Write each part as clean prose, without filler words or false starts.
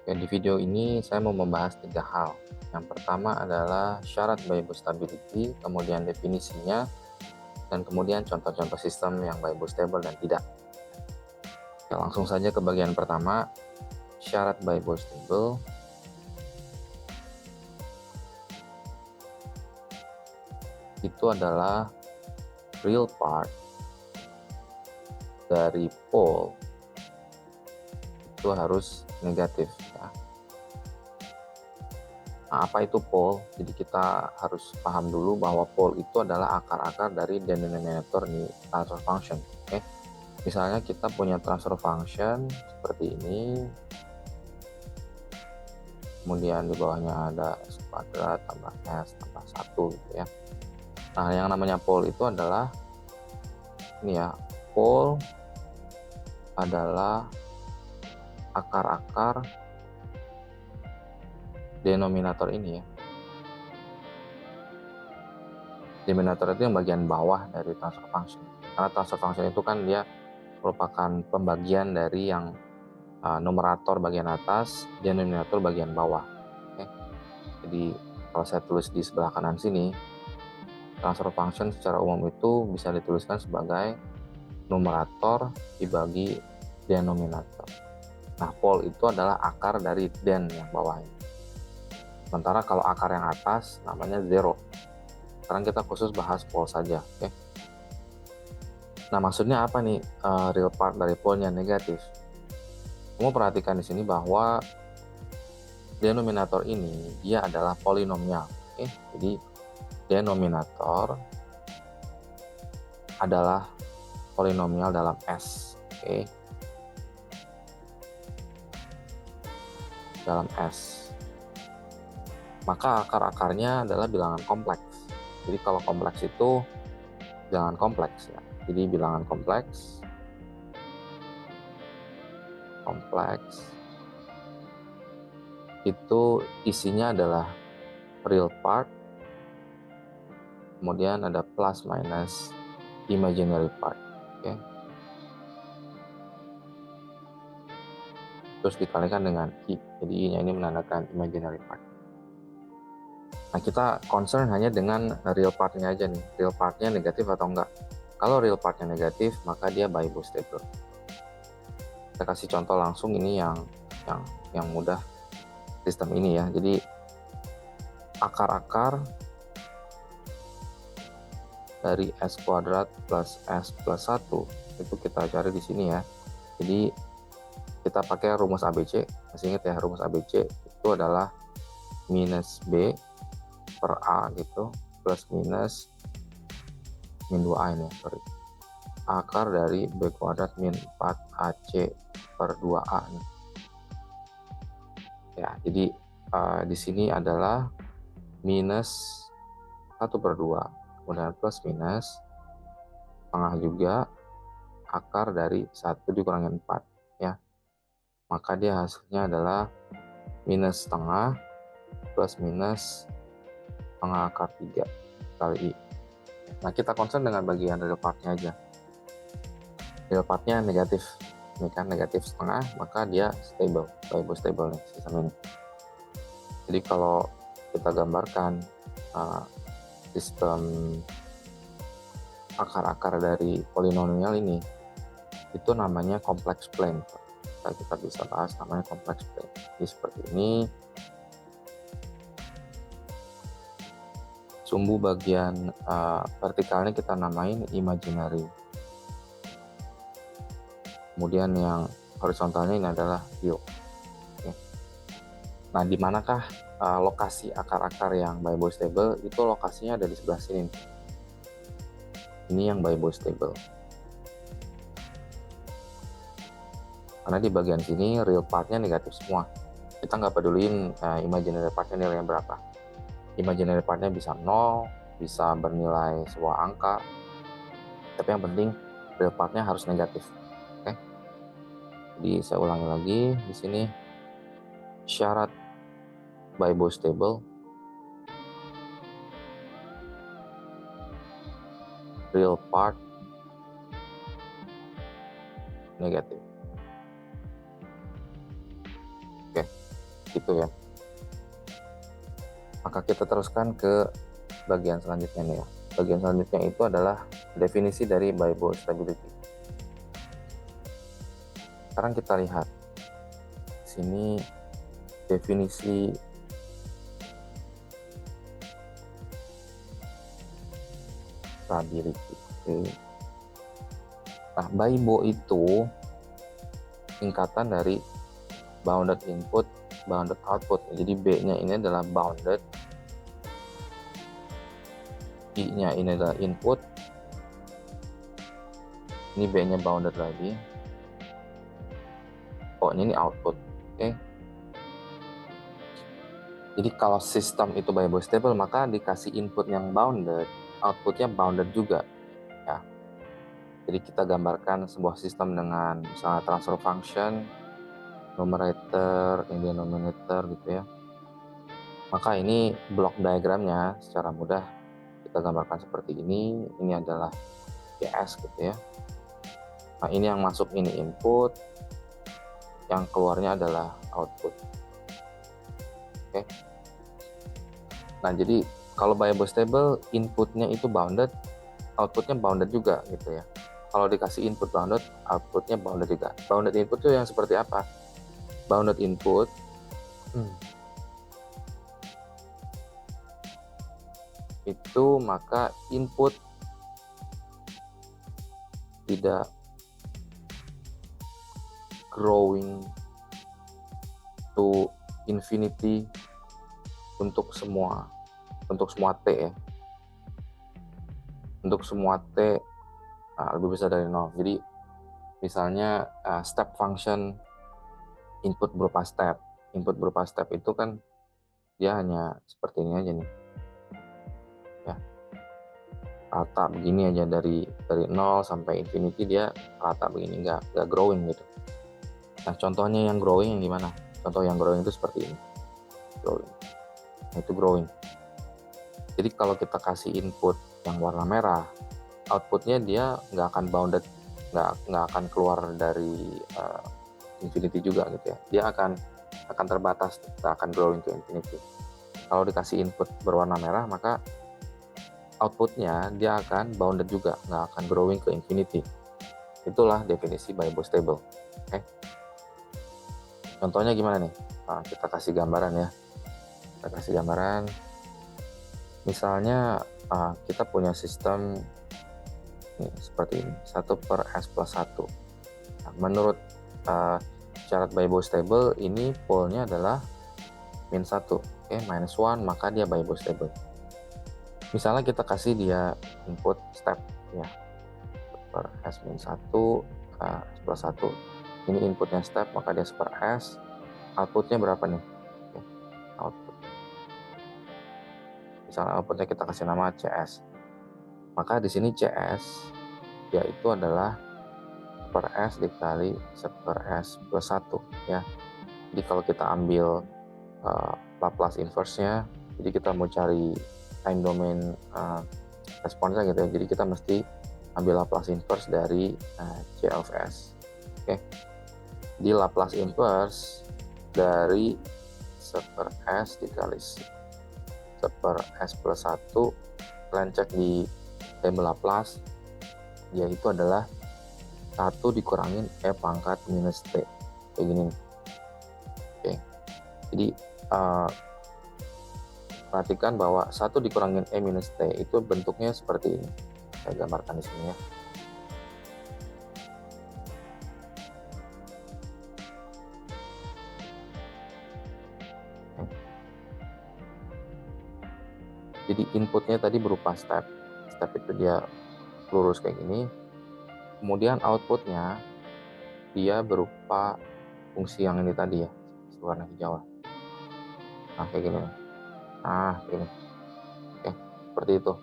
Oke, di video ini saya mau membahas 3 hal. Yang pertama adalah syarat Weibull stability, kemudian definisinya, dan kemudian contoh-contoh sistem yang Weibull stable dan tidak. Oke, langsung saja ke bagian pertama, syarat Weibull stable. Itu adalah real part dari pole itu harus negatif ya. Nah, apa itu pole? Jadi kita harus paham dulu bahwa pole itu adalah akar-akar dari denominator di transfer function. Oke. Misalnya kita punya transfer function seperti ini, kemudian di bawahnya ada S kuadrat tambah S tambah 1 gitu ya. Nah, yang namanya pole itu adalah ini ya, pole adalah akar-akar denominator ini ya. Denominator itu yang bagian bawah dari transfer function. Karena transfer function itu kan dia merupakan pembagian dari yang numerator bagian atas, denominator bagian bawah. Oke. Jadi kalau saya tulis di sebelah kanan sini, transfer function secara umum itu bisa dituliskan sebagai numerator dibagi denominator. Nah, pole itu adalah akar dari den yang bawah ini. Sementara kalau akar yang atas namanya zero. Sekarang kita khusus bahas pole saja, oke? Nah, maksudnya apa nih real part dari pole-nya negatif? Kamu perhatikan di sini bahwa denominator ini dia adalah polinomial, oke? Jadi denominator adalah polinomial dalam S, oke? Dalam S. Maka akar-akarnya adalah bilangan kompleks. Jadi kalau kompleks itu bilangan kompleks ya. Jadi bilangan kompleks itu isinya adalah real part, kemudian ada plus minus imaginary part, oke? Terus dikalikan dengan I, jadi I-nya ini menandakan imaginary part. Nah, kita concern hanya dengan real part-nya aja nih, real part-nya negatif atau enggak. Kalau real part-nya negatif, maka dia Weibull stable. Kita kasih contoh langsung ini yang mudah sistem ini ya. Jadi akar-akar dari S kuadrat plus S plus 1 itu kita cari di sini ya. Jadi kita pakai rumus ABC. Masih ingat ya, rumus ABC itu adalah minus B per A gitu, plus minus min 2A ini, sorry. Akar dari B kuadrat min 4AC per 2A nih. Ya, jadi di sini adalah minus 1/2, kemudian plus minus setengah juga akar dari 1 dikurangi 4 ya. Maka dia hasilnya adalah minus setengah plus minus setengah akar 3 kali I. Nah, kita concern dengan bagian real part-nya aja. Real part-nya negatif. Ini kan negatif setengah, maka dia stable, Weibull stable nih sistem ini. Jadi kalau kita gambarkan sistem akar-akar dari polinomial ini, itu namanya complex plane. Kita bisa bahas namanya complex plane. Jadi seperti ini. Sumbu bagian vertikalnya kita namain imaginary. Kemudian yang horizontalnya ini adalah real. Oke. Nah, di manakah lokasi akar-akar yang Weibull stable? Itu lokasinya ada di sebelah sini. Ini yang Weibull stable. Karena di bagian sini real part-nya negatif semua. Kita nggak peduliin imaginary part-nya nilainya berapa. Imaginary part-nya bisa 0, bisa bernilai sebuah angka. Tapi yang penting real part-nya harus negatif. Oke. Jadi saya ulangi lagi di sini, syarat Weibull stable, real part negatif. Oke. gitu ya. Maka kita teruskan ke bagian selanjutnya nih ya. Bagian selanjutnya itu adalah definisi dari Bible stability. Sekarang kita lihat sini definisi stability. Oke. Nah, Bible itu singkatan dari bounded input, bounded output. Jadi B-nya ini adalah bounded, I-nya ini adalah input, ini B-nya bounded lagi, O-nya ini output. Oke. Jadi kalau sistem itu Bible stable, maka dikasih input yang bounded, outputnya bounded juga ya. Jadi kita gambarkan sebuah sistem dengan misalnya transfer function, numerator, and denominator gitu ya. Maka ini block diagramnya secara mudah kita gambarkan seperti ini. Ini adalah CS gitu ya. Nah, ini yang masuk ini input, yang keluarnya adalah output. Oke. Nah, jadi kalau Bible stable, inputnya itu bounded, outputnya bounded juga gitu ya. Kalau dikasih input bounded, outputnya bounded juga. Bounded input itu yang seperti apa? Bounded input itu maka input tidak growing to infinity untuk semua T ya. Untuk semua T lebih besar dari 0. Jadi misalnya step function input berupa step. Input berupa step itu kan dia hanya seperti ini aja nih. Ya. Rata begini aja dari 0 sampai infinity, dia rata begini, enggak growing gitu. Nah, contohnya yang growing yang gimana? Contoh yang growing itu seperti ini. Growing. Nah, itu growing. Jadi kalau kita kasih input yang warna merah, outputnya dia nggak akan bounded, nggak akan keluar dari infinity juga gitu ya. Dia akan terbatas, nggak akan growing ke infinity. Kalau dikasih input berwarna merah, maka outputnya dia akan bounded juga, nggak akan growing ke infinity. Itulah definisi Bible stable. Oke. Contohnya gimana nih? Nah, kita kasih gambaran ya. Kita kasih gambaran. Misalnya kita punya sistem nih, seperti ini, 1/s+1. Nah, menurut syarat Bible stable, ini polnya adalah -1. Oke, -1, maka dia Bible stable. Misalnya kita kasih dia input step ya, per s-1, s+1. Ini inputnya step, maka dia per s. Outputnya berapa nih? Oke, output. Misalnya outputnya kita kasih nama CS. Maka di sini CS yaitu adalah per S dikali per S+1 ya. Jadi kalau kita ambil Laplace inverse-nya, jadi kita mau cari time domain responsnya gitu ya. Jadi kita mesti ambil Laplace inverse dari C of S. Oke. Di Laplace inverse dari per S dikali per S+1, kalian cek di table Laplace, yaitu adalah 1 dikurangin E pangkat minus T, kayak gini. Oke. Jadi perhatikan bahwa 1 dikurangin E minus T itu bentuknya seperti ini. Saya gambarkan di sini ya. Jadi inputnya tadi berupa step itu dia lurus kayak gini. Kemudian outputnya dia berupa fungsi yang ini tadi ya, warna hijau. Nah, kayak gini. Nah, ini. Oke, seperti itu.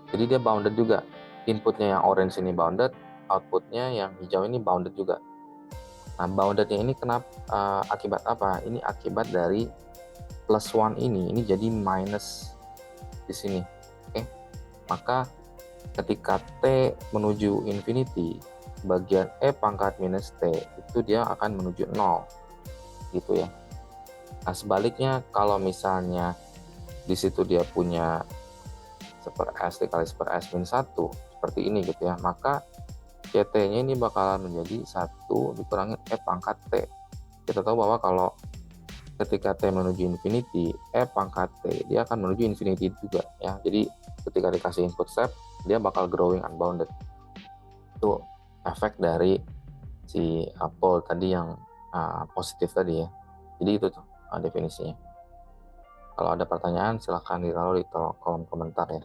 Jadi dia bounded juga. Inputnya yang orange ini bounded, outputnya yang hijau ini bounded juga. Nah, boundednya ini kenapa? Akibat apa? Ini akibat dari +1 ini jadi minus di sini. Oke. Maka ketika T menuju infinity, bagian E pangkat minus T itu dia akan menuju 0 gitu ya. Nah, sebaliknya kalau misalnya di situ dia punya 1/s dikali 1/s min 1, seperti ini gitu ya, maka CT-nya ini bakalan menjadi 1 dikurangi E pangkat T. Kita tahu bahwa kalau ketika T menuju infinity, E pangkat T dia akan menuju infinity juga ya. Jadi ketika dikasih input step, dia bakal growing unbounded. Itu efek dari si pole tadi yang positif tadi ya. Jadi itu tuh definisinya. Kalau ada pertanyaan silahkan ditaruh di kolom komentar ya.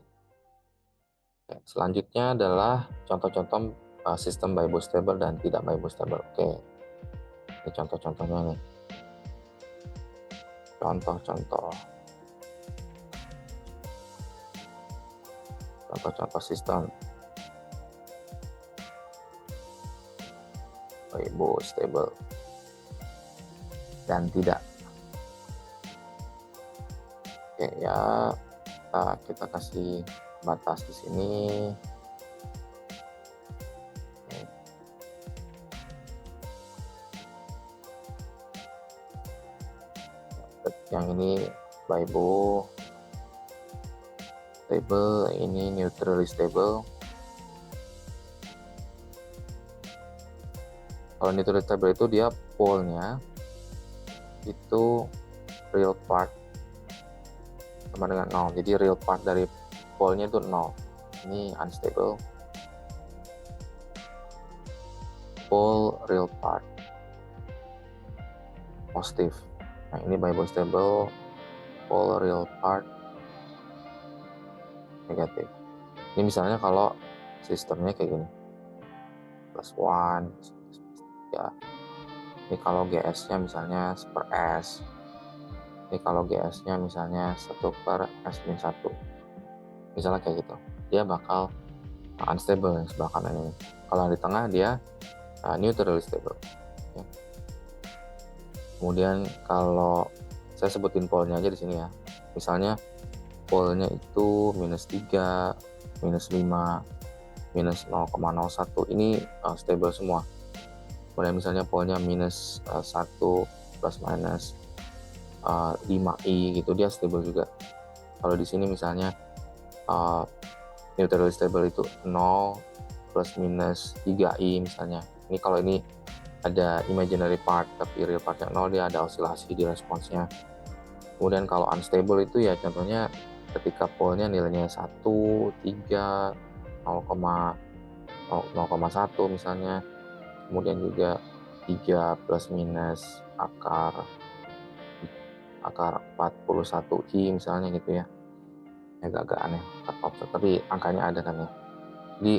Oke, selanjutnya adalah contoh-contoh sistem bistable dan tidak bistable. Oke, ini contoh-contohnya nih. Contoh-contoh sistem bistable dan tidak. Oke ya, kita kasih batas di sini. Yang ini stable, ini neutrally stable. Kalau neutrally stable itu dia pole-nya itu real part sama dengan 0. Jadi real part dari pole-nya itu 0. Ini unstable. Pole real part positif. Nah, ini bistable, pole real part negatif. Ini misalnya kalau sistemnya kayak gini. +1, ya. Ini kalau GS-nya misalnya 1/s. Ini kalau GS-nya misalnya 1/s-1. Misalnya kayak gitu. Dia bakal unstable yang sebelah kanan ini. Kalau di tengah dia neutrally stable. Ya. Kemudian kalau saya sebutin pole-nya aja di sini ya. Misalnya pole-nya itu -3, -5, -0,01. Ini stable semua. Kemudian misalnya pole-nya -1 plus minus 5i gitu, dia stable juga. Kalau di sini misalnya neutrally stable itu 0 plus minus 3i misalnya. Ini kalau ini ada imaginary part, tapi real partnya 0, dia ada osilasi di responsnya. Kemudian kalau unstable itu ya contohnya ketika pole-nya nilainya 1, 3, 0,1 misalnya. Kemudian juga 3 plus minus akar 41i misalnya gitu ya. Agak-agak aneh, tapi angkanya ada kan ya. Jadi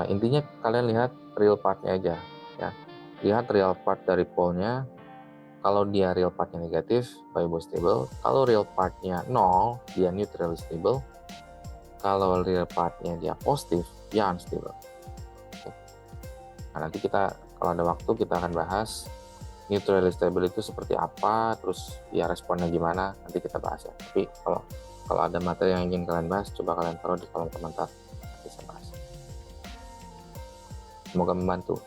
intinya kalian lihat real part-nya aja ya. Lihat real part dari pole-nya. Kalau dia real part-nya negatif, bistable. Kalau real part-nya 0, dia neutrally stable. Kalau real part-nya dia positif, dia unstable. Oke. Nah, nanti kita kalau ada waktu kita akan bahas neutrally stable itu seperti apa, terus ya responnya gimana, nanti kita bahas ya. Tapi kalau ada materi yang ingin kalian bahas, coba kalian taruh di kolom komentar, nanti saya bahas. Semoga membantu.